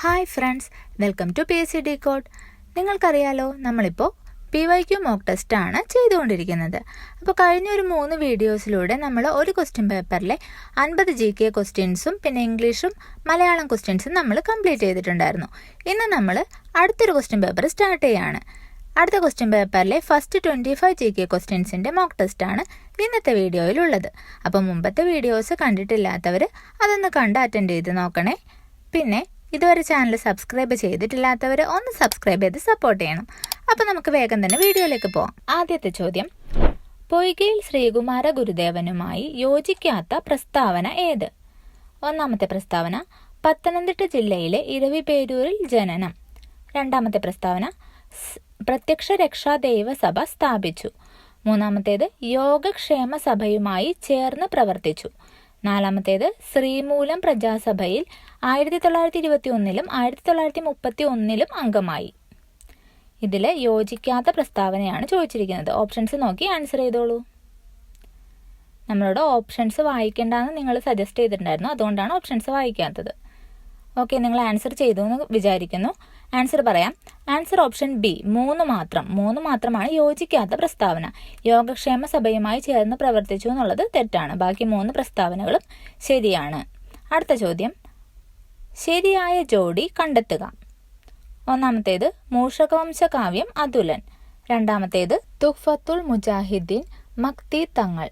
Hi friends, welcome to PSC Decode. നിങ്ങൾക്കറിയാലോ, നമ്മളിപ്പോൾ PYQ mock ടെസ്റ്റാണ് ചെയ്തുകൊണ്ടിരിക്കുന്നത്. അപ്പോൾ കഴിഞ്ഞൊരു 3 വീഡിയോസിലൂടെ നമ്മൾ ഒരു ക്വസ്റ്റ്യൻ പേപ്പറിലെ 50 GK ക്വസ്റ്റ്യൻസും പിന്നെ ഇംഗ്ലീഷും മലയാളം ക്വസ്റ്റ്യൻസും നമ്മൾ കംപ്ലീറ്റ് ചെയ്തിട്ടുണ്ടായിരുന്നു. ഇന്ന് നമ്മൾ അടുത്തൊരു ക്വസ്റ്റ്യൻ പേപ്പർ സ്റ്റാർട്ട് ചെയ്യുകയാണ്. അടുത്ത ക്വസ്റ്റ്യൻ പേപ്പറിലെ ഫസ്റ്റ് 25 GK ക്വസ്റ്റ്യൻസിൻ്റെ മോക്ക് ടെസ്റ്റാണ് ഇന്നത്തെ വീഡിയോയിലുള്ളത്. അപ്പോൾ മുമ്പത്തെ വീഡിയോസ് കണ്ടിട്ടില്ലാത്തവർ അതൊന്ന് കണ്ട് അറ്റൻഡ് ചെയ്ത് നോക്കണേ. പിന്നെ ഇതുവരെ ചാനൽ സബ്സ്ക്രൈബ് ചെയ്തിട്ടില്ലാത്തവർ ഒന്ന് സബ്സ്ക്രൈബ് ചെയ്ത് സപ്പോർട്ട് ചെയ്യണം. അപ്പോൾ നമുക്ക് വേഗം തന്നെ വീഡിയോയിലേക്ക് പോകാം. ആദ്യത്തെ ചോദ്യം, പൊയ്കയിൽ ശ്രീകുമാര ഗുരുദേവനുമായി യോജിക്കാത്ത പ്രസ്താവന ഏത്? ഒന്നാമത്തെ പ്രസ്താവന, പത്തനംതിട്ട ജില്ലയിലെ ഇരവിപേരൂരിൽ ജനനം. രണ്ടാമത്തെ പ്രസ്താവന, പ്രത്യക്ഷ രക്ഷാ ദൈവസഭ സ്ഥാപിച്ചു. മൂന്നാമത്തേത്, യോഗക്ഷേമ സഭയുമായി ചേർന്ന് പ്രവർത്തിച്ചു. നാലാമത്തേത്, ശ്രീമൂലം പ്രജാസഭയിൽ 1921 1931 അംഗമായി. ഇതിൽ യോജിക്കാത്ത പ്രസ്താവനയാണ് ചോദിച്ചിരിക്കുന്നത്. ഓപ്ഷൻസ് നോക്കി ആൻസർ ചെയ്തോളൂ. നമ്മളോട് ഓപ്ഷൻസ് വായിക്കേണ്ടെന്ന് നിങ്ങൾ സജസ്റ്റ് ചെയ്തിട്ടുണ്ടായിരുന്നു, അതുകൊണ്ടാണ് ഓപ്ഷൻസ് വായിക്കാത്തത്. ഓക്കെ, നിങ്ങൾ ആൻസർ ചെയ്തു എന്ന് വിചാരിക്കുന്നു. ആൻസർ പറയാം. ആൻസർ ഓപ്ഷൻ ബി, 3 മാത്രമാണ് യോജിക്കാത്ത പ്രസ്താവന. യോഗക്ഷേമ സഭയുമായി ചേർന്ന് പ്രവർത്തിച്ചു എന്നുള്ളത് തെറ്റാണ്. ബാക്കി 3 പ്രസ്താവനകളും ശരിയാണ്. അടുത്ത ചോദ്യം, ശരിയായ ജോഡി കണ്ടെത്തുക. ഒന്നാമത്തേത് മൂഷകവംശ കാവ്യം അതുലൻ. രണ്ടാമത്തേത് തുഹ്ഫത്തുൽ മുജാഹിദ്ദീൻ മക്തി തങ്ങൾ.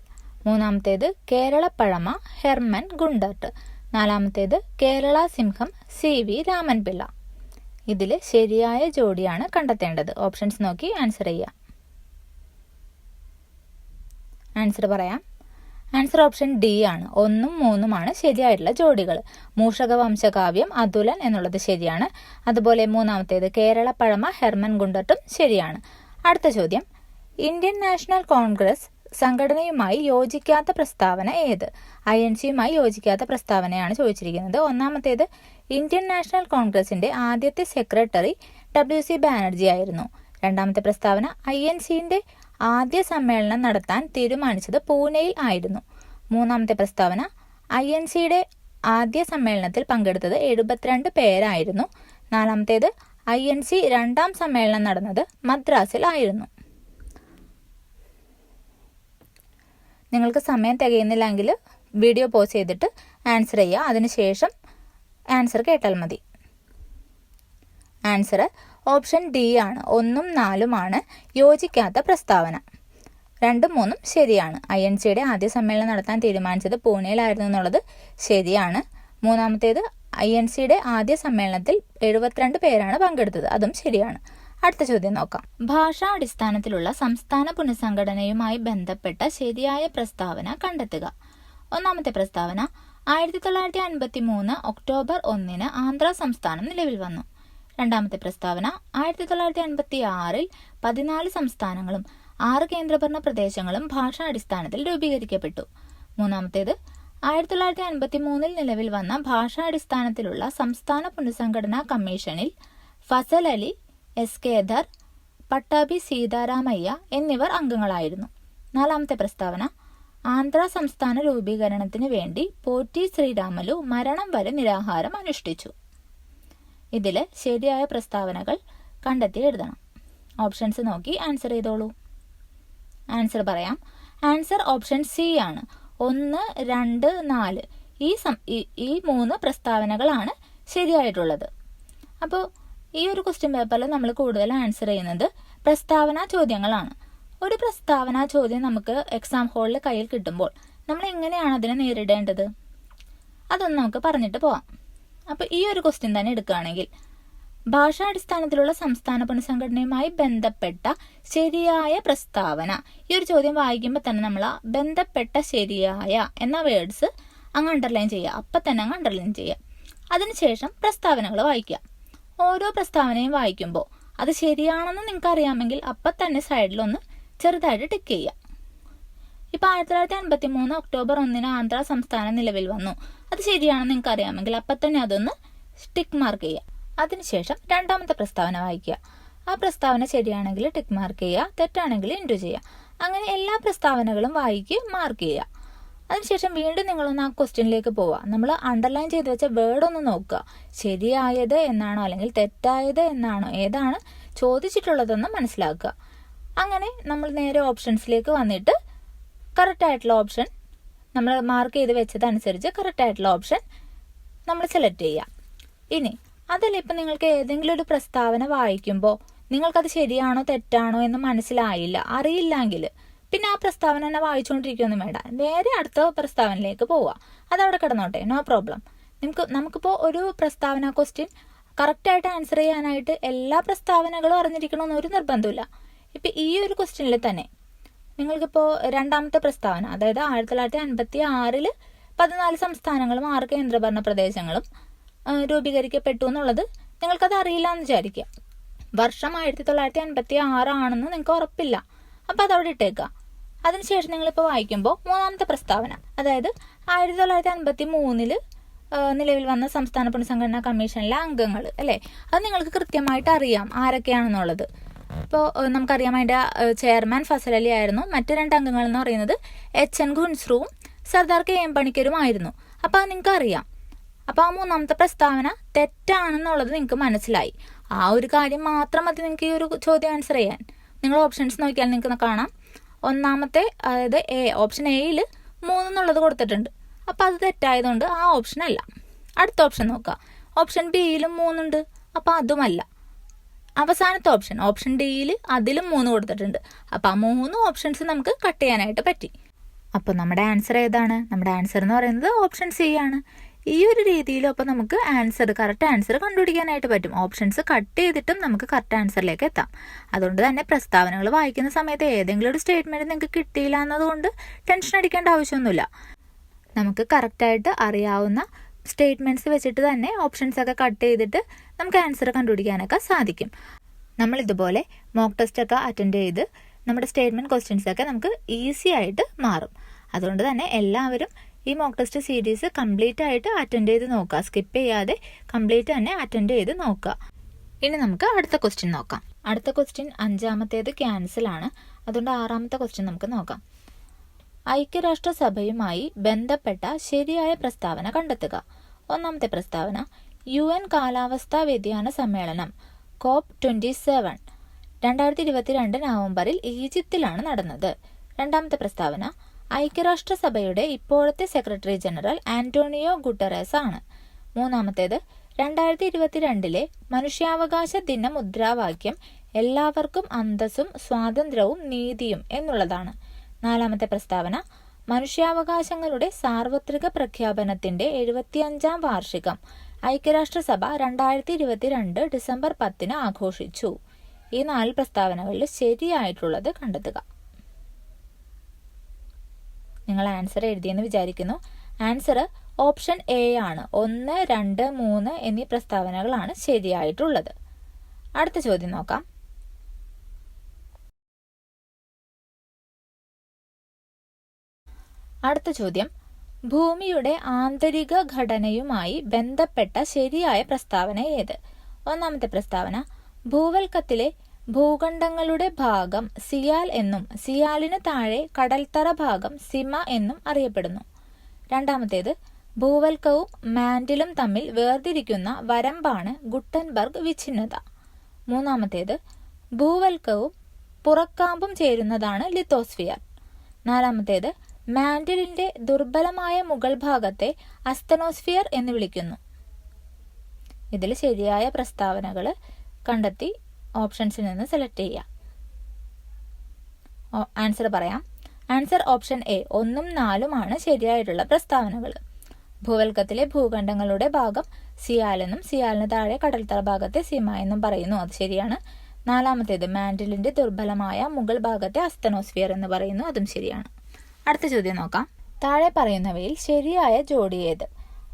മൂന്നാമത്തേത് കേരള പഴമ ഹെർമൻ ഗുണ്ടർട്ട്. നാലാമത്തേത് കേരള സിംഹം CV രാമൻപിള്ള. ഇതിൽ ശരിയായ ജോഡിയാണ് കണ്ടെത്തേണ്ടത്. ഓപ്ഷൻസ് നോക്കി ആൻസർ ചെയ്യാം. ആൻസർ പറയാം. ആൻസർ ഓപ്ഷൻ ഡി ആണ്. 1ഉം 3ഉമാണ് ശരിയായിട്ടുള്ള ജോഡികൾ. മൂഷകവംശകാവ്യം അതുലൻ എന്നുള്ളത് ശരിയാണ്. അതുപോലെ മൂന്നാമത്തേത് കേരള പഴമ ഹെർമൻ ഗുണ്ടർട്ടും ശരിയാണ്. അടുത്ത ചോദ്യം, ഇന്ത്യൻ നാഷണൽ കോൺഗ്രസ് സംഘടനയുമായി യോജിക്കാത്ത പ്രസ്താവന ഏത്? INCയുമായി യോജിക്കാത്ത പ്രസ്താവനയാണ് ചോദിച്ചിരിക്കുന്നത്. ഒന്നാമത്തേത്, ഇന്ത്യൻ നാഷണൽ കോൺഗ്രസിന്റെ ആദ്യത്തെ സെക്രട്ടറി WC ബാനർജി ആയിരുന്നു. രണ്ടാമത്തെ പ്രസ്താവന, INCന്റെ ആദ്യ സമ്മേളനം നടത്താൻ തീരുമാനിച്ചത് പൂനെയിൽ ആയിരുന്നു. മൂന്നാമത്തെ പ്രസ്താവന, INCയുടെ ആദ്യ സമ്മേളനത്തിൽ പങ്കെടുത്തത് 72 പേരായിരുന്നു. നാലാമത്തേത്, INC രണ്ടാം സമ്മേളനം നടന്നത് മദ്രാസിൽ ആയിരുന്നു. നിങ്ങൾക്ക് സമയം തികയുന്നില്ലെങ്കിൽ വീഡിയോ പോസ് ചെയ്തിട്ട് ആൻസർ ചെയ്യുക. അതിനുശേഷം ആൻസർ കേട്ടാൽ മതി. ആൻസർ ഓപ്ഷൻ ഡി ആണ്. 1ഉം 4ഉമാണ് യോജിക്കാത്ത പ്രസ്താവന. 2ഉം 3ഉം ശരിയാണ്. INCയുടെ ആദ്യ സമ്മേളനം നടത്താൻ തീരുമാനിച്ചത് പൂനെയിലായിരുന്നു എന്നുള്ളത് ശരിയാണ്. മൂന്നാമത്തേത്, INCയുടെ ആദ്യ സമ്മേളനത്തിൽ 72 പേരാണ് പങ്കെടുത്തത്, അതും ശരിയാണ്. അടുത്ത ചോദ്യം നോക്കാം. ഭാഷാടിസ്ഥാനത്തിലുള്ള സംസ്ഥാന പുനഃസംഘടനയുമായി ബന്ധപ്പെട്ട ശരിയായ പ്രസ്താവന കണ്ടെത്തുക. ഒന്നാമത്തെ പ്രസ്താവന, 1953 ഒക്ടോബർ 1 ആന്ധ്ര സംസ്ഥാനം നിലവിൽ വന്നു. രണ്ടാമത്തെ പ്രസ്താവന, 1956 14 സംസ്ഥാനങ്ങളും 6 കേന്ദ്രഭരണ പ്രദേശങ്ങളും ഭാഷാടിസ്ഥാനത്തിൽ രൂപീകരിക്കപ്പെട്ടു. മൂന്നാമത്തേത്, 1953 നിലവിൽ വന്ന ഭാഷാടിസ്ഥാനത്തിലുള്ള സംസ്ഥാന പുനഃസംഘടനാ കമ്മീഷനിൽ ഫസൽ അലി, കേദർ, പട്ടാഭി സീതാരാമയ്യ എന്നിവർ അംഗങ്ങളായിരുന്നു. നാലാമത്തെ പ്രസ്താവന, ആന്ധ്ര സംസ്ഥാന രൂപീകരണത്തിന് വേണ്ടി പോറ്റി ശ്രീരാമലു മരണം വരെ നിരാഹാരം അനുഷ്ഠിച്ചു. ഇതിൽ ശരിയായ പ്രസ്താവനകൾ കണ്ടെത്തി എഴുതണം. ഓപ്ഷൻസ് നോക്കി ആൻസർ ചെയ്തോളൂ. ആൻസർ പറയാം. ആൻസർ ഓപ്ഷൻ സി ആണ്. 1, 2, 4 ഈ 3 പ്രസ്താവനകളാണ് ശരിയായിട്ടുള്ളത്. അപ്പോൾ ഈ ഒരു ക്വസ്റ്റ്യൻ പേപ്പറിൽ നമ്മൾ കൂടുതൽ ആൻസർ ചെയ്യുന്നത് പ്രസ്താവനാ ചോദ്യങ്ങളാണ്. ഒരു പ്രസ്താവനാ ചോദ്യം നമുക്ക് എക്സാം ഹാളിൽ കയ്യിൽ കിട്ടുമ്പോൾ നമ്മൾ എങ്ങനെയാണ് അതിനെ നേരിടേണ്ടത്, അതൊന്ന് നമുക്ക് പറഞ്ഞിട്ട് പോവാം. അപ്പോൾ ഈ ഒരു ക്വസ്റ്റ്യൻ തന്നെ എടുക്കുകയാണെങ്കിൽ, ഭാഷാടിസ്ഥാനത്തിലുള്ള സംസ്ഥാന പുനഃസംഘടനയുമായി ബന്ധപ്പെട്ട ശരിയായ പ്രസ്താവന, ഈ ഒരു ചോദ്യം വായിക്കുമ്പോൾ തന്നെ നമ്മൾ ആ ബന്ധപ്പെട്ട ശരിയായ എന്ന വേർഡ്സ് അങ്ങ് അണ്ടർലൈൻ ചെയ്യുക. അപ്പം തന്നെ അങ്ങ് അണ്ടർലൈൻ ചെയ്യുക. അതിനുശേഷം പ്രസ്താവനകൾ വായിക്കുക. ഓരോ പ്രസ്താവനയും വായിക്കുമ്പോൾ അത് ശരിയാണെന്ന് നിങ്ങൾക്ക് അറിയാമെങ്കിൽ അപ്പം തന്നെ സൈഡിലൊന്ന് ചെറുതായിട്ട് ടിക്ക് ചെയ്യുക. ഇപ്പം 1953 ഒക്ടോബർ 1 ആന്ധ്ര സംസ്ഥാനം നിലവിൽ വന്നു, അത് ശരിയാണെന്ന് നിങ്ങൾക്ക് അറിയാമെങ്കിൽ അപ്പം തന്നെ അതൊന്ന് ടിക്ക് മാർക്ക് ചെയ്യുക. അതിനുശേഷം രണ്ടാമത്തെ പ്രസ്താവന വായിക്കുക. ആ പ്രസ്താവന ശരിയാണെങ്കിൽ ടിക്ക് മാർക്ക് ചെയ്യുക, തെറ്റാണെങ്കിൽ ഇൻറ്റു ചെയ്യുക. അങ്ങനെ എല്ലാ പ്രസ്താവനകളും മാർക്ക് ചെയ്യുക. അതിനുശേഷം വീണ്ടും നിങ്ങളൊന്ന് ആ ക്വസ്റ്റ്യനിലേക്ക് പോവുക. നമ്മൾ അണ്ടർലൈൻ ചെയ്ത് വെച്ച വേർഡ് ഒന്ന് നോക്കുക. ശരിയായത് എന്നാണോ അല്ലെങ്കിൽ തെറ്റായത് എന്നാണോ, ഏതാണ് ചോദിച്ചിട്ടുള്ളതെന്ന് മനസ്സിലാക്കുക. അങ്ങനെ നമ്മൾ നേരെ ഓപ്ഷൻസിലേക്ക് വന്നിട്ട് കറക്റ്റ് ആയിട്ടുള്ള ഓപ്ഷൻ നമ്മൾ മാർക്ക് ചെയ്ത് വെച്ചതനുസരിച്ച് കറക്റ്റ് ആയിട്ടുള്ള ഓപ്ഷൻ നമ്മൾ സെലക്ട് ചെയ്യുക. ഇനി അതല്ല, ഇപ്പം നിങ്ങൾക്ക് ഏതെങ്കിലും ഒരു പ്രസ്താവന വായിക്കുമ്പോൾ നിങ്ങൾക്കത് ശരിയാണോ തെറ്റാണോ എന്ന് മനസ്സിലായില്ല, അറിയില്ലെങ്കിൽ പിന്നെ ആ പ്രസ്താവന തന്നെ വായിച്ചുകൊണ്ടിരിക്കുകയൊന്നും വേണ്ട. നേരെ അടുത്ത പ്രസ്താവനയിലേക്ക് പോവുക. അതവിടെ കിടന്നോട്ടെ, നോ പ്രോബ്ലം. നമുക്കിപ്പോൾ ഒരു പ്രസ്താവന ക്വസ്റ്റ്യൻ കറക്റ്റായിട്ട് ആൻസർ ചെയ്യാനായിട്ട് എല്ലാ പ്രസ്താവനകളും അറിഞ്ഞിരിക്കണമെന്ന് ഒരു നിർബന്ധമില്ല. ഇപ്പം ഈ ഒരു ക്വസ്റ്റ്യനിൽ തന്നെ നിങ്ങൾക്കിപ്പോൾ രണ്ടാമത്തെ പ്രസ്താവന, അതായത് 1956 14 സംസ്ഥാനങ്ങളും 6 കേന്ദ്രഭരണ പ്രദേശങ്ങളും രൂപീകരിക്കപ്പെട്ടു എന്നുള്ളത് നിങ്ങൾക്കത് അറിയില്ല എന്ന് വിചാരിക്കുക. വർഷം 1956 ആണെന്ന് നിങ്ങൾക്ക് ഉറപ്പില്ല. അപ്പം അതവിടെ ഇട്ടേക്കുക. അതിനുശേഷം നിങ്ങളിപ്പോൾ വായിക്കുമ്പോൾ മൂന്നാമത്തെ പ്രസ്താവന, അതായത് 1953 നിലവിൽ വന്ന സംസ്ഥാന പുനഃസംഘടനാ കമ്മീഷനിലെ അംഗങ്ങൾ അല്ലേ, അത് നിങ്ങൾക്ക് കൃത്യമായിട്ട് അറിയാം ആരൊക്കെയാണെന്നുള്ളത്. ഇപ്പോൾ നമുക്കറിയാം അതിൻ്റെ ചെയർമാൻ ഫസൽ അലി ആയിരുന്നു. മറ്റു 2 അംഗങ്ങൾ എന്ന് പറയുന്നത് HN ഖുൻസ്രുവും സർദാർ KM പണിക്കരും ആയിരുന്നു. അപ്പോൾ അത് നിങ്ങൾക്ക് അറിയാം. അപ്പോൾ ആ മൂന്നാമത്തെ പ്രസ്താവന തെറ്റാണെന്നുള്ളത് നിങ്ങൾക്ക് മനസ്സിലായി. ആ ഒരു കാര്യം മാത്രം മതി നിങ്ങൾക്ക് ഈ ഒരു ചോദ്യം ആൻസർ ചെയ്യാൻ. നിങ്ങൾ ഓപ്ഷൻസ് നോക്കിയാൽ നിങ്ങൾക്ക് കാണാം, ഒന്നാമത്തെ അതായത് ഓപ്ഷൻ എയിൽ 3 എന്നുള്ളത് കൊടുത്തിട്ടുണ്ട്. അപ്പോൾ അത് തെറ്റായതുകൊണ്ട് ആ ഓപ്ഷൻ അല്ല. അടുത്ത ഓപ്ഷൻ നോക്കുക, ഓപ്ഷൻ ബിയിലും 3 ഉണ്ട്. അപ്പോൾ അതുമല്ല. അവസാനത്തെ ഓപ്ഷൻ ഡിയിൽ അതിലും 3 കൊടുത്തിട്ടുണ്ട്. അപ്പോൾ ആ 3 ഓപ്ഷൻസ് നമുക്ക് കട്ട് ചെയ്യാനായിട്ട് പറ്റി. അപ്പോൾ നമ്മുടെ ആൻസർ ഏതാണ്? നമ്മുടെ ആൻസർ എന്ന് പറയുന്നത് ഓപ്ഷൻ സി ആണ്. ഈ ഒരു രീതിയിൽ അപ്പോൾ നമുക്ക് കറക്റ്റ് ആൻസർ കണ്ടുപിടിക്കാനായിട്ട് പറ്റും. ഓപ്ഷൻസ് കട്ട് ചെയ്തിട്ടും നമുക്ക് കറക്റ്റ് ആൻസറിലേക്ക് എത്താം. അതുകൊണ്ട് തന്നെ പ്രസ്താവനകൾ വായിക്കുന്ന സമയത്ത് ഏതെങ്കിലും ഒരു സ്റ്റേറ്റ്മെൻറ്റ് നിങ്ങൾക്ക് കിട്ടിയില്ല എന്നതുകൊണ്ട് ടെൻഷൻ അടിക്കേണ്ട ആവശ്യമൊന്നുമില്ല. നമുക്ക് കറക്റ്റായിട്ട് അറിയാവുന്ന സ്റ്റേറ്റ്മെൻറ്റ്സ് വെച്ചിട്ട് തന്നെ ഓപ്ഷൻസൊക്കെ കട്ട് ചെയ്തിട്ട് നമുക്ക് ആൻസർ കണ്ടുപിടിക്കാനൊക്കെ സാധിക്കും. നമ്മൾ ഇതുപോലെ മോക്ക് ടെസ്റ്റൊക്കെ അറ്റൻഡ് ചെയ്ത് നമ്മുടെ സ്റ്റേറ്റ്മെൻറ്റ് ക്വസ്റ്റ്യൻസൊക്കെ നമുക്ക് ഈസി ആയിട്ട് മാറും. അതുകൊണ്ട് തന്നെ എല്ലാവരും ഈ മോക്ക് ടെസ്റ്റ് സീരീസ് കംപ്ലീറ്റ് ആയിട്ട് അറ്റൻഡ് ചെയ്ത് നോക്കുക. സ്കിപ്പ് ചെയ്യാതെ കംപ്ലീറ്റ് തന്നെ അറ്റൻഡ് ചെയ്ത് നോക്കുക. ഇനി നമുക്ക് അടുത്ത ക്വസ്റ്റ്യൻ നോക്കാം. അടുത്ത ക്വസ്റ്റ്യൻ 5ാമത്തേത് ക്യാൻസലാണ്. അതുകൊണ്ട് 6ാമത്തെ ക്വസ്റ്റ്യൻ നമുക്ക് നോക്കാം. ഐക്യരാഷ്ട്രസഭയുമായി ബന്ധപ്പെട്ട ശരിയായ പ്രസ്താവന കണ്ടെത്തുക. ഒന്നാമത്തെ പ്രസ്താവന, UN കാലാവസ്ഥാ വ്യതിയാന സമ്മേളനം COP27 2022 നവംബറിൽ ഈജിപ്തിലാണ് നടന്നത്. രണ്ടാമത്തെ പ്രസ്താവന, ഐക്യരാഷ്ട്രസഭയുടെ ഇപ്പോഴത്തെ സെക്രട്ടറി ജനറൽ ആന്റോണിയോ ഗുട്ടറസ് ആണ്. മൂന്നാമത്തേത്, 2022 മനുഷ്യാവകാശ ദിന മുദ്രാവാക്യം എല്ലാവർക്കും അന്തസ്സും സ്വാതന്ത്ര്യവും നീതിയും എന്നുള്ളതാണ്. നാലാമത്തെ പ്രസ്താവന, മനുഷ്യാവകാശങ്ങളുടെ സാർവത്രിക പ്രഖ്യാപനത്തിന്റെ 75ാം വാർഷികം ഐക്യരാഷ്ട്രസഭ 2022 ഡിസംബർ 10 ആഘോഷിച്ചു. ഈ 4 പ്രസ്താവനകളിൽ ശരിയായിട്ടുള്ളത് കണ്ടെത്തുക. നിങ്ങൾ ആൻസർ എഴുതിയെന്ന് വിചാരിക്കുന്നു. ആൻസർ ഓപ്ഷൻ എ ആണ്. 1, 2, 3 എന്നീ പ്രസ്താവനകളാണ് ശരിയായിട്ടുള്ളത്. അടുത്ത ചോദ്യം നോക്കാം. അടുത്ത ചോദ്യം, ഭൂമിയുടെ ആന്തരിക ഘടനയുമായി ബന്ധപ്പെട്ട ശരിയായ പ്രസ്താവന ഏത്? ഒന്നാമത്തെ പ്രസ്താവന, ഭൂവൽക്കത്തിലെ ഭൂഖണ്ഡങ്ങളുടെ ഭാഗം സിയാൽ എന്നും സിയാലിന് താഴെ കടൽത്തറ ഭാഗം സിമ എന്നും അറിയപ്പെടുന്നു. രണ്ടാമത്തേത്, ഭൂവൽക്കവും മാന്റിലും തമ്മിൽ വേർതിരിക്കുന്ന വരമ്പാണ് ഗുട്ടൻബർഗ് വിച്ഛിന്നത. മൂന്നാമത്തേത്, ഭൂവൽക്കവും പുറക്കാമ്പും ചേരുന്നതാണ് ലിത്തോസ്ഫിയർ. നാലാമത്തേത്, മാന്റിലിന്റെ ദുർബലമായ മുകൾ ഭാഗത്തെ അസ്തനോസ്ഫിയർ എന്ന് വിളിക്കുന്നു. ഇതിൽ ശരിയായ പ്രസ്താവനകൾ കണ്ടെത്തി ഓപ്ഷൻസിൽ നിന്ന് സെലക്ട് ചെയ്യാം. ആൻസർ പറയാം. ആൻസർ ഓപ്ഷൻ എ 1ഉം 4ഉമാണ് ശരിയായിട്ടുള്ള പ്രസ്താവനകൾ. ഭൂവൽക്കത്തിലെ ഭൂഖണ്ഡങ്ങളുടെ ഭാഗം സിയാലെന്നും സിയാലിന് താഴെ കടൽത്തറ ഭാഗത്തെ സിമ എന്നും പറയുന്നു. അത് ശരിയാണ്. നാലാമത്തേത്, മാന്റിലിന്റെ ദുർബലമായ മുകൾ ഭാഗത്തെ അസ്തനോസ്ഫിയർ എന്ന് പറയുന്നു. അതും ശരിയാണ്. അടുത്ത ചോദ്യം നോക്കാം. താഴെ പറയുന്നവയിൽ ശരിയായ ജോഡി ഏത്?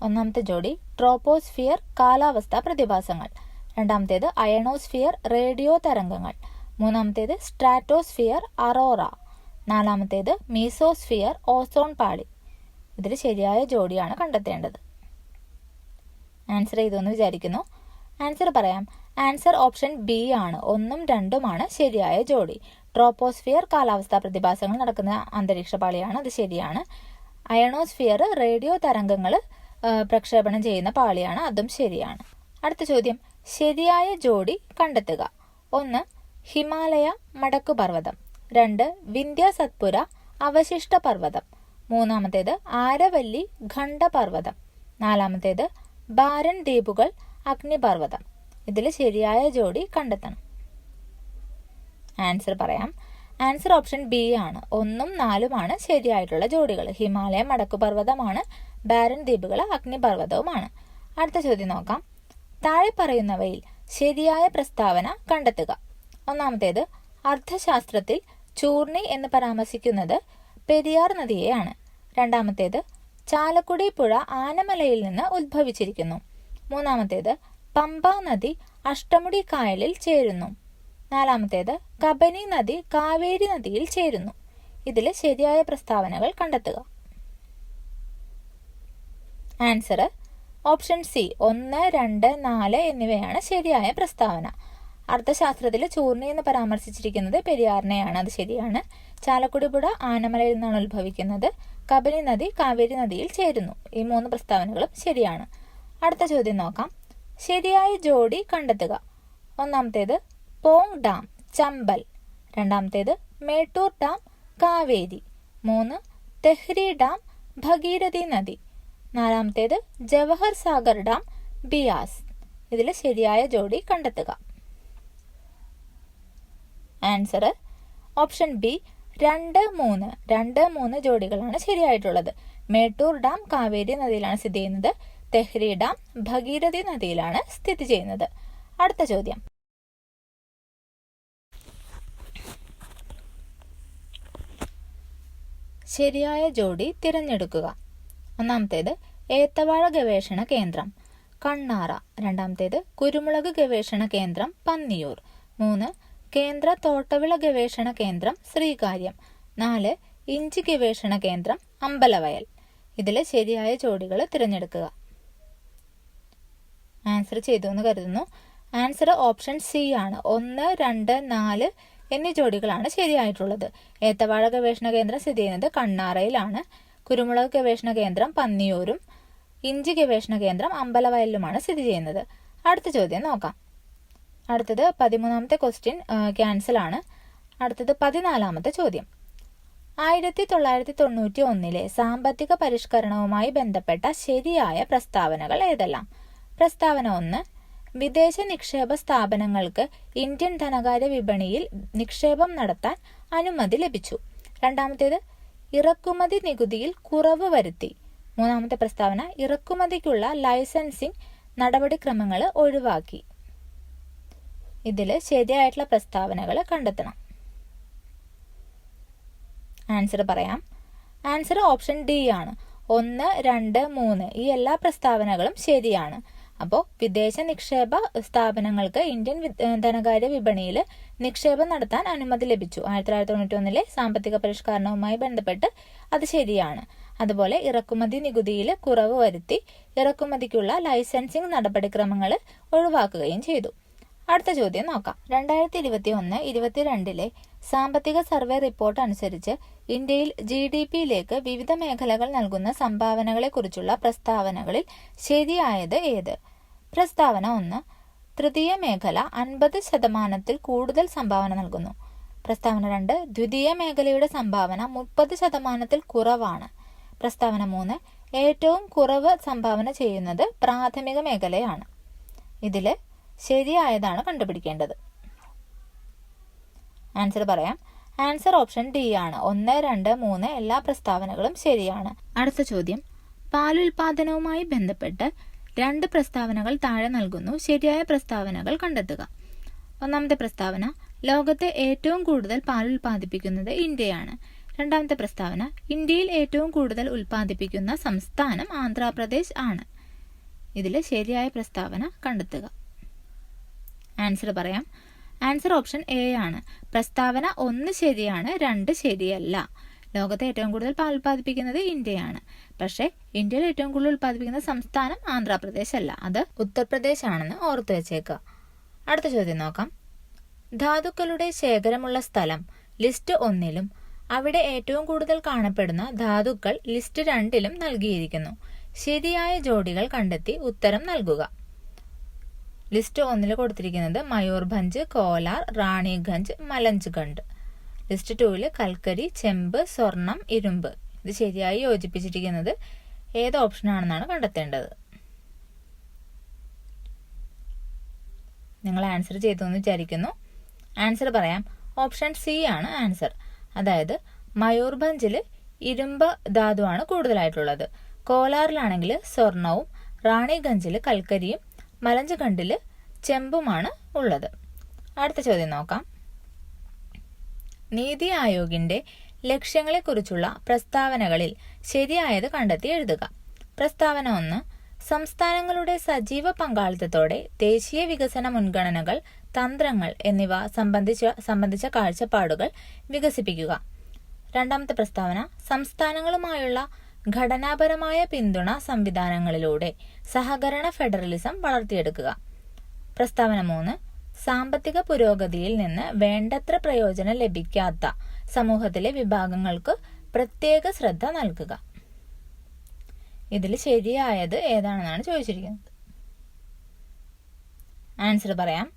ഒന്നാമത്തെ ജോഡി, ട്രോപ്പോസ്ഫിയർ കാലാവസ്ഥാ പ്രതിഭാസങ്ങൾ. രണ്ടാമത്തേത്, അയണോസ്ഫിയർ റേഡിയോ തരംഗങ്ങൾ. മൂന്നാമത്തേത്, സ്ട്രാറ്റോസ്ഫിയർ അറോറ. നാലാമത്തേത്, മീസോസ്ഫിയർ ഓസോൺ പാളി. ഇതിൽ ശരിയായ ജോഡിയാണ് കണ്ടെത്തേണ്ടത്. ആൻസർ ചെയ്തെന്ന് വിചാരിക്കുന്നു. ആൻസർ പറയാം. ആൻസർ ഓപ്ഷൻ ബി ആണ്. 1ഉം 2ഉമാണ് ശരിയായ ജോഡി. ട്രോപ്പോസ്ഫിയർ കാലാവസ്ഥാ പ്രതിഭാസങ്ങൾ നടക്കുന്ന അന്തരീക്ഷ പാളിയാണ്. അത് ശരിയാണ്. അയണോസ്ഫിയർ റേഡിയോ തരംഗങ്ങൾ പ്രക്ഷേപണം ചെയ്യുന്ന പാളിയാണ്, അതും ശരിയാണ്. അടുത്ത ചോദ്യം, ശരിയായ ജോഡി കണ്ടെത്തുക. 1 ഹിമാലയ മടക്കുപർവ്വതം, 2 വിന്ധ്യ സത്പുര അവശിഷ്ട പർവ്വതം, 3 ആരവല്ലി ഖണ്ഡപർവ്വതം, 4 ബാരൻ ദ്വീപുകൾ അഗ്നിപർവ്വതം. ഇതിൽ ശരിയായ ജോഡി കണ്ടെത്തണം. ആൻസർ പറയാം. ആൻസർ ഓപ്ഷൻ ബി ആണ്. 1ഉം 4ഉമാണ് ശരിയായിട്ടുള്ള ജോഡികൾ. ഹിമാലയ മടക്കുപർവ്വതമാണ്, ബാരൻ ദ്വീപുകൾ അഗ്നിപർവ്വതവുമാണ്. അടുത്ത ചോദ്യം നോക്കാം. താഴെ പറയുന്നവയിൽ ശരിയായ പ്രസ്താവന കണ്ടെത്തുക. 1 അർത്ഥശാസ്ത്രത്തിൽ ചൂർണി എന്ന് പരാമർശിക്കുന്നത് പെരിയാർ നദിയെയാണ്. 2 ചാലക്കുടി പുഴ ആനമലയിൽ നിന്ന് ഉദ്ഭവിച്ചിരിക്കുന്നു. 3 പമ്പ നദി അഷ്ടമുടി കായലിൽ ചേരുന്നു. 4 കബനി നദി കാവേരി നദിയിൽ ചേരുന്നു. ഇതിൽ ശരിയായ പ്രസ്താവനകൾ കണ്ടെത്തുക. ആൻസർ ഓപ്ഷൻ സി 1, 2, 4 എന്നിവയാണ് ശരിയായ പ്രസ്താവന. അർത്ഥശാസ്ത്രത്തിൽ ചൂർണി എന്ന് പരാമർശിച്ചിരിക്കുന്നത് പെരിയാറിനെയാണ്, അത് ശരിയാണ്. ചാലക്കുടി പുഴ ആനമലയിൽ നിന്നാണ് ഉത്ഭവിക്കുന്നത്. കബനി നദി കാവേരി നദിയിൽ ചേരുന്നു. ഈ 3 പ്രസ്താവനകളും ശരിയാണ്. അടുത്ത ചോദ്യം നോക്കാം. ശരിയായ ജോഡി കണ്ടെത്തുക. 1 pong dam Chambal, 2 Mettur dam Kaveri, 3 Tehri dam Bhagirathi നദി, 4 ജവഹർ സാഗർ ഡാം ബിയാസ്. ഇതിൽ ശരിയായ ജോഡി കണ്ടെത്തുക. ആൻസർ ഓപ്ഷൻ ബി 2, 3 ജോഡികളാണ് ശരിയായിട്ടുള്ളത്. മേട്ടൂർ ഡാം കാവേരി നദിയിലാണ് സ്ഥിതി ചെയ്യുന്നത്. തെഹ്രി ഡാം ഭഗീരഥി നദിയിലാണ് സ്ഥിതി ചെയ്യുന്നത്. അടുത്ത ചോദ്യം. ശരിയായ ജോഡി തിരഞ്ഞെടുക്കുക. 1 ഏത്തവാഴ ഗവേഷണ കേന്ദ്രം കണ്ണാറ, 2 കുരുമുളക് ഗവേഷണ കേന്ദ്രം പന്നിയൂർ, 3 കേന്ദ്ര തോട്ടവിള ഗവേഷണ കേന്ദ്രം ശ്രീകാര്യം, 4 ഇഞ്ചി ഗവേഷണ കേന്ദ്രം അമ്പലവയൽ. ഇതിലെ ശരിയായ ജോഡികൾ തിരഞ്ഞെടുക്കുക. ആൻസർ ചെയ്തു എന്ന് കരുതുന്നു. ആൻസർ ഓപ്ഷൻ സി ആണ്. 1, 2, 4 എന്നീ ജോഡികളാണ് ശരിയായിട്ടുള്ളത്. ഏത്തവാഴ ഗവേഷണ കേന്ദ്രം സ്ഥിതി ചെയ്യുന്നത് കണ്ണാറയിലാണ്. കുരുമുളക് ഗവേഷണ കേന്ദ്രം പന്നിയൂരും ഇഞ്ചി ഗവേഷണ കേന്ദ്രം അമ്പലവയലിലുമാണ് സ്ഥിതി ചെയ്യുന്നത്. അടുത്ത ചോദ്യം നോക്കാം. അടുത്തത് 13ാമത്തെ ക്വസ്റ്റ്യൻ ക്യാൻസൽ ആണ്. അടുത്തത് 14ാമത്തെ ചോദ്യം. 1991 സാമ്പത്തിക പരിഷ്കരണവുമായി ബന്ധപ്പെട്ട ശരിയായ പ്രസ്താവനകൾ ഏതെല്ലാം? പ്രസ്താവന 1 വിദേശ നിക്ഷേപ സ്ഥാപനങ്ങൾക്ക് ഇന്ത്യൻ ധനകാര്യ വിപണിയിൽ നിക്ഷേപം നടത്താൻ അനുമതി ലഭിച്ചു. 2 ഇറക്കുമതി നികുതിയിൽ കുറവ് വരുത്തി. 3 പ്രസ്താവന ഇറക്കുമതിക്കുള്ള ലൈസൻസിംഗ് നടപടിക്രമങ്ങൾ ഒഴിവാക്കി. ഇതിൽ ശരിയായിട്ടുള്ള പ്രസ്താവനകൾ കണ്ടെത്തണം. ആൻസർ പറയാം. ആൻസർ ഓപ്ഷൻ ഡി ആണ്. 1, 2, 3 ഈ എല്ലാ പ്രസ്താവനകളും ശരിയാണ്. അപ്പോൾ വിദേശ നിക്ഷേപ സ്ഥാപനങ്ങൾക്ക് ഇന്ത്യൻ ധനകാര്യ വിപണിയിൽ നിക്ഷേപം നടത്താൻ അനുമതി ലഭിച്ചു. 1991 സാമ്പത്തിക പരിഷ്കരണവുമായി ബന്ധപ്പെട്ട് അത് ശരിയാണ്. അതുപോലെ ഇറക്കുമതി നികുതിയിൽ കുറവ് വരുത്തി ഇറക്കുമതിക്കുള്ള ലൈസൻസിംഗ് നടപടിക്രമങ്ങൾ ഒഴിവാക്കുകയും ചെയ്തു. അടുത്ത ചോദ്യം നോക്കാം. 2021-22 സാമ്പത്തിക സർവേ റിപ്പോർട്ട് അനുസരിച്ച് ഇന്ത്യയിൽ GDPയിലേക്ക് വിവിധ മേഖലകൾ നൽകുന്ന സംഭാവനകളെക്കുറിച്ചുള്ള പ്രസ്താവനകളിൽ ശരിയായത് ഏത്? പ്രസ്താവന 1 തൃതീയ മേഖല 50% കൂടുതൽ സംഭാവന നൽകുന്നു. പ്രസ്താവന 2 ദ്വിതീയ മേഖലയുടെ സംഭാവന 30% കുറവാണ്. പ്രസ്താവന 3 ഏറ്റവും കുറവ് സംഭാവന ചെയ്യുന്നത് പ്രാഥമിക മേഖലയാണ്. ഇതിൽ ശരിയായതാണ് കണ്ടുപിടിക്കേണ്ടത്. ആൻസർ പറയാം. ആൻസർ ഓപ്ഷൻ ഡി ആണ്. 1, 2, 3 എല്ലാ പ്രസ്താവനകളും ശരിയാണ്. അടുത്ത ചോദ്യം. പാലുൽപാദനവുമായി ബന്ധപ്പെട്ട് 2 പ്രസ്താവനകൾ താഴെ നൽകുന്നു. ശരിയായ പ്രസ്താവനകൾ കണ്ടെത്തുക. 1 പ്രസ്താവന ലോകത്തെ ഏറ്റവും കൂടുതൽ പാൽ ഉൽപ്പാദിപ്പിക്കുന്നത് ഇന്ത്യയാണ്. 2 പ്രസ്താവന ഇന്ത്യയിൽ ഏറ്റവും കൂടുതൽ ഉൽപ്പാദിപ്പിക്കുന്ന സംസ്ഥാനം ആന്ധ്രാപ്രദേശ് ആണ്. ഇതിൽ ശരിയായ പ്രസ്താവന കണ്ടെത്തുക. ആൻസർ പറയാം. ആൻസർ ഓപ്ഷൻ എ ആണ്. പ്രസ്താവന 1 ശരിയാണ്, 2 ശരിയല്ല. ലോകത്തെ ഏറ്റവും കൂടുതൽ പാൽ ഉൽപ്പാദിപ്പിക്കുന്നത് ഇന്ത്യയാണ്. പക്ഷേ ഇന്ത്യയിൽ ഏറ്റവും കൂടുതൽ ഉൽപ്പാദിപ്പിക്കുന്ന സംസ്ഥാനം ആന്ധ്രാപ്രദേശ് അല്ല, അത് ഉത്തർപ്രദേശ് ആണെന്ന് ഓർത്തു വെച്ചേക്കുക. അടുത്ത ചോദ്യം നോക്കാം. ധാതുക്കളുടെ ശേഖരമുള്ള സ്ഥലം ലിസ്റ്റ് 1ലും അവിടെ ഏറ്റവും കൂടുതൽ കാണപ്പെടുന്ന ധാതുക്കൾ ലിസ്റ്റ് 2 നൽകിയിരിക്കുന്നു. ശരിയായ ജോഡികൾ കണ്ടെത്തി ഉത്തരം നൽകുക. ലിസ്റ്റ് 1 കൊടുത്തിരിക്കുന്നത് മയൂർഭഞ്ച്, കോലാർ, റാണിഗഞ്ച്, മലഞ്ച്ഗണ്ട്. ലിസ്റ്റ് 2 കൽക്കരി, ചെമ്പ്, സ്വർണം, ഇരുമ്പ്. ഇത് ശരിയായി യോജിപ്പിച്ചിരിക്കുന്നത് ഏത് ഓപ്ഷനാണെന്നാണ് കണ്ടെത്തേണ്ടത്. നിങ്ങൾ ആൻസർ ചെയ്തു എന്ന് വിചാരിക്കുന്നു. ആൻസർ പറയാം. ഓപ്ഷൻ സി ആണ് ആൻസർ. അതായത് മയൂർഭഞ്ചിൽ ഇരുമ്പ് ധാതുവാണ് കൂടുതലായിട്ടുള്ളത്. കോലാറിലാണെങ്കിൽ സ്വർണവും, റാണിഗഞ്ചിൽ കൽക്കരിയും, മലഞ്ച്ഗണ്ടിൽ ചെമ്പുമാണ് ഉള്ളത്. അടുത്ത ചോദ്യം നോക്കാം. നീതി ആയോഗിന്റെ ലക്ഷ്യങ്ങളെക്കുറിച്ചുള്ള പ്രസ്താവനകളിൽ ശരിയായത് കണ്ടെത്തി എഴുതുക. പ്രസ്താവന 1. സംസ്ഥാനങ്ങളുടെ സജീവ പങ്കാളിത്തത്തോടെ ദേശീയ വികസന മുൻഗണനകൾ, തന്ത്രങ്ങൾ എന്നിവ സംബന്ധിച്ച കാഴ്ചപ്പാടുകൾ വികസിപ്പിക്കുക. രണ്ടാമത്തെ പ്രസ്താവന സംസ്ഥാനങ്ങളുമായുള്ള ഘടനാപരമായ പിന്തുണ സംവിധാനങ്ങളിലൂടെ സഹകരണ ഫെഡറലിസം വളർത്തിയെടുക്കുക. പ്രസ്താവന 3. സാമ്പത്തിക പുരോഗതിയിൽ നിന്ന് വേണ്ടത്ര പ്രയോജനം ലഭിക്കാത്ത സമൂഹത്തിലെ വിഭാഗങ്ങൾക്ക് പ്രത്യേക ശ്രദ്ധ നൽകുക. ഇതിൽ ശരിയായത് ഏതാണെന്നാണ് ചോദിച്ചിരിക്കുന്നത്. ആൻസർ പറയാം.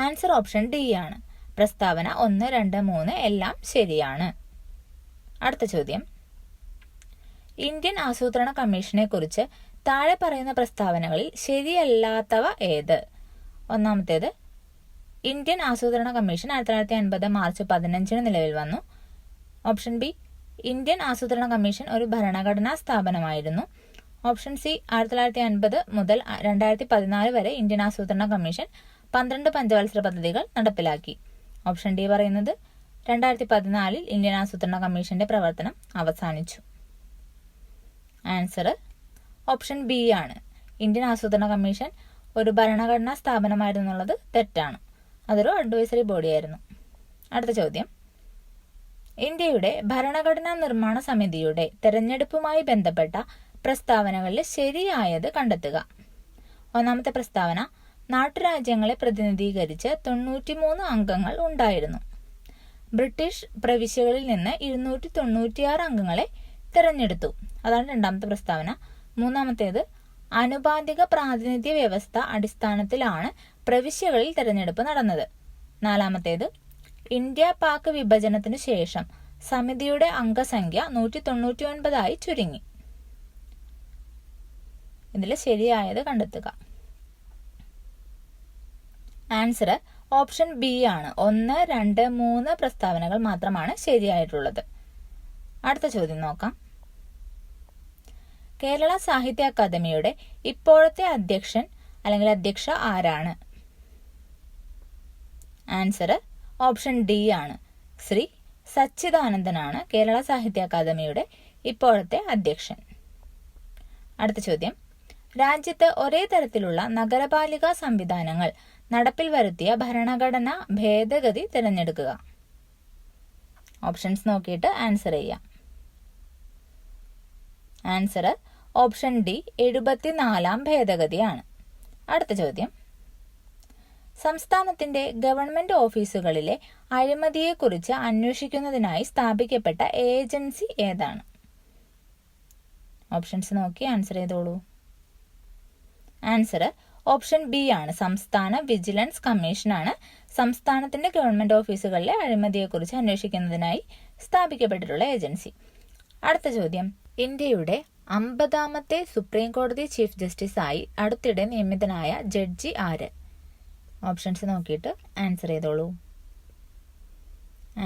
ആൻസർ ഓപ്ഷൻ ഡി ആണ്. പ്രസ്താവന 1, 2, 3 എല്ലാം ശരിയാണ്. അടുത്ത ചോദ്യം. ഇന്ത്യൻ ആസൂത്രണ കമ്മീഷനെ കുറിച്ച് താഴെ പറയുന്ന പ്രസ്താവനകളിൽ ശരിയല്ലാത്തവ ഏത്? ഒന്നാമത്തേത്, ഇന്ത്യൻ ആസൂത്രണ കമ്മീഷൻ 1950 മാർച്ച് 15 നിലവിൽ വന്നു. ഓപ്ഷൻ ബി, ഇന്ത്യൻ ആസൂത്രണ കമ്മീഷൻ ഒരു ഭരണഘടനാ സ്ഥാപനമായിരുന്നു. ഓപ്ഷൻ സി, 1950 മുതൽ 2014 വരെ ഇന്ത്യൻ ആസൂത്രണ കമ്മീഷൻ 12 പഞ്ചവത്സര പദ്ധതികൾ നടപ്പിലാക്കി. ഓപ്ഷൻ ഡി പറയുന്നത് 2014 ഇന്ത്യൻ ആസൂത്രണ കമ്മീഷന്റെ പ്രവർത്തനം അവസാനിച്ചു. ആൻസർ ഓപ്ഷൻ ബി ആണ്. ഇന്ത്യൻ ആസൂത്രണ കമ്മീഷൻ ഒരു ഭരണഘടനാ സ്ഥാപനമായിരുന്നു എന്നുള്ളത് തെറ്റാണ്. അതൊരു അഡ്വൈസറി ബോഡിയായിരുന്നു. അടുത്ത ചോദ്യം. ഇന്ത്യയുടെ ഭരണഘടനാ നിർമ്മാണ സമിതിയുടെ തെരഞ്ഞെടുപ്പുമായി ബന്ധപ്പെട്ട പ്രസ്താവനകളിൽ ശരിയായത് കണ്ടെത്തുക. ഒന്നാമത്തെ പ്രസ്താവന നാട്ടുരാജ്യങ്ങളെ പ്രതിനിധീകരിച്ച് 93 അംഗങ്ങൾ ഉണ്ടായിരുന്നു. ബ്രിട്ടീഷ് പ്രവിശ്യകളിൽ നിന്ന് 296 അംഗങ്ങളെ തിരഞ്ഞെടുത്തു. അതാണ് രണ്ടാമത്തെ പ്രസ്താവന. മൂന്നാമത്തേത് അനുപാതിക പ്രാതിനിധ്യ വ്യവസ്ഥ അടിസ്ഥാനത്തിലാണ് പ്രവിശ്യകളിൽ തിരഞ്ഞെടുപ്പ് നടന്നത്. നാലാമത്തേത് ഇന്ത്യ പാക് വിഭജനത്തിനു ശേഷം സമിതിയുടെ അംഗസംഖ്യ 199 ചുരുങ്ങി. ഇതിൽ ശരിയായത് കണ്ടെത്തുക. ആൻസർ ഓപ്ഷൻ ബി ആണ്. 1, 2, 3 പ്രസ്താവനകൾ മാത്രമാണ് ശരിയായിട്ടുള്ളത്. അടുത്ത ചോദ്യം നോക്കാം. കേരള സാഹിത്യ അക്കാദമിയുടെ ഇപ്പോഴത്തെ അധ്യക്ഷൻ അല്ലെങ്കിൽ അധ്യക്ഷ ആരാണ്? ആൻസർ ഓപ്ഷൻ ഡി ആണ്. ശ്രീ സച്ചിദാനന്ദനാണ് കേരള സാഹിത്യ അക്കാദമിയുടെ ഇപ്പോഴത്തെ അധ്യക്ഷൻ. അടുത്ത ചോദ്യം. രാജ്യത്ത് ഒരേ തരത്തിലുള്ള നഗരപാലിക സംവിധാനങ്ങൾ നടപ്പിൽ വരുത്തിയ ഭരണഘടനാ ഭേദഗതി തിരഞ്ഞെടുക്കുക. ഓപ്ഷൻസ് നോക്കിയിട്ട് ആൻസർ ചെയ്യാം. Answer option D 74ാം ഭേദഗതിയാണ്. അടുത്ത ചോദ്യം. സംസ്ഥാനത്തിന്റെ ഗവൺമെന്റ് ഓഫീസുകളിലെ അഴിമതിയെക്കുറിച്ച് അന്വേഷിക്കുന്നതിനായി സ്ഥാപിക്കപ്പെട്ട ഏജൻസി ഏതാണ്? ഓപ്ഷൻസ് നോക്കി ആൻസർ ചെയ്തോളൂ. ആൻസർ ഓപ്ഷൻ ബി ആണ്. സംസ്ഥാന വിജിലൻസ് കമ്മീഷനാണ് സംസ്ഥാനത്തിന്റെ ഗവൺമെന്റ് ഓഫീസുകളിലെ അഴിമതിയെക്കുറിച്ച് അന്വേഷിക്കുന്നതിനായി സ്ഥാപിക്കപ്പെട്ടിട്ടുള്ള ഏജൻസി. അടുത്ത ചോദ്യം. ഇന്ത്യയുടെ 50ാമത്തെ സുപ്രീം കോടതി ചീഫ് ജസ്റ്റിസായി അടുത്തിടെ നിയമിതനായ ജഡ്ജി ആര്? ഓപ്ഷൻസ് നോക്കിയിട്ട് ആൻസർ ചെയ്തോളൂ.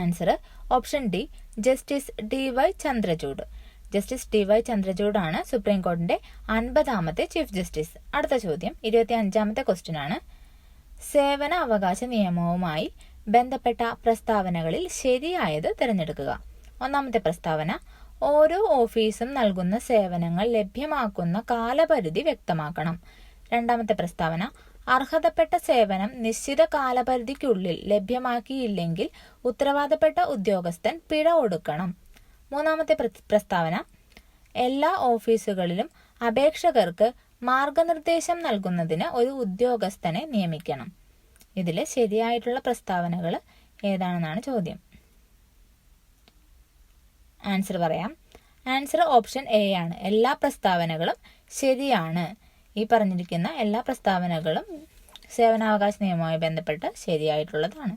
Answer option D justice DY Chandrachud. Justice DY ചന്ദ്രചൂഡാണ് സുപ്രീം കോടതിയുടെ 50ാമത്തെ ചീഫ് ജസ്റ്റിസ്. അടുത്ത ചോദ്യം 25ാമത്തെ ക്വസ്റ്റ്യൻ ആണ്. സേവന അവകാശ നിയമവുമായി ബന്ധപ്പെട്ട പ്രസ്താവനകളിൽ ശരിയായത് തിരഞ്ഞെടുക്കുക. ഒന്നാമത്തെ പ്രസ്താവന ഓരോ ഓഫീസും നൽകുന്ന സേവനങ്ങൾ ലഭ്യമാക്കുന്ന കാലപരിധി വ്യക്തമാക്കണം. രണ്ടാമത്തെ പ്രസ്താവന അർഹതപ്പെട്ട സേവനം നിശ്ചിത കാലപരിധിക്കുള്ളിൽ ലഭ്യമാക്കിയില്ലെങ്കിൽ ഉത്തരവാദപ്പെട്ട ഉദ്യോഗസ്ഥൻ പിഴ ഒടുക്കണം. മൂന്നാമത്തെ പ്രസ്താവന എല്ലാ ഓഫീസുകളിലും അപേക്ഷകർക്ക് മാർഗനിർദ്ദേശം നൽകുന്നതിന് ഒരു ഉദ്യോഗസ്ഥനെ നിയമിക്കണം. ഇതിൽ ശരിയായിട്ടുള്ള പ്രസ്താവനകൾ ഏതാണെന്നാണ് ചോദ്യം. ആൻസർ പറയാം. ആൻസർ ഓപ്ഷൻ എ ആണ്. എല്ലാ പ്രസ്താവനകളും ശരിയാണ്. ഈ പറഞ്ഞിരിക്കുന്ന എല്ലാ പ്രസ്താവനകളും സേവനാവകാശ നിയമവുമായി ബന്ധപ്പെട്ട് ശരിയായിട്ടുള്ളതാണ്.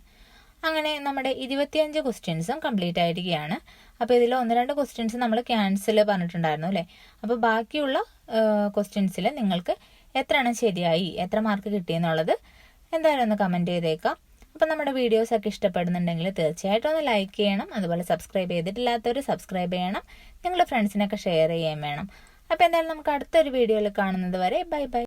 അങ്ങനെ നമ്മുടെ 25 ക്വസ്റ്റ്യൻസും കംപ്ലീറ്റ് ആയിരിക്കുകയാണ്. അപ്പോൾ ഇതിൽ 1-2 ക്വസ്റ്റ്യൻസ് നമ്മൾ ക്യാൻസൽ പറഞ്ഞിട്ടുണ്ടായിരുന്നു അല്ലേ. അപ്പോൾ ബാക്കിയുള്ള ക്വസ്റ്റ്യൻസിൽ നിങ്ങൾക്ക് എത്ര എണ്ണം ശരിയായി, എത്ര മാർക്ക് കിട്ടിയെന്നുള്ളത് എന്തായാലും ഒന്ന് കമൻറ്റ് ചെയ്തേക്കാം. അപ്പോൾ നമ്മുടെ വീഡിയോസൊക്കെ ഇഷ്ടപ്പെടുന്നുണ്ടെങ്കിൽ തീർച്ചയായിട്ടും ഒന്ന് ലൈക്ക് ചെയ്യണം. അതുപോലെ സബ്സ്ക്രൈബ് ചെയ്തിട്ടില്ലാത്തവർ സബ്സ്ക്രൈബ് ചെയ്യണം. നിങ്ങളുടെ ഫ്രണ്ട്സിനൊക്കെ ഷെയർ ചെയ്യുകയും വേണം. അപ്പോൾ എന്തായാലും നമുക്ക് അടുത്തൊരു വീഡിയോയിൽ കാണുന്നത് വരെ ബൈ ബൈ.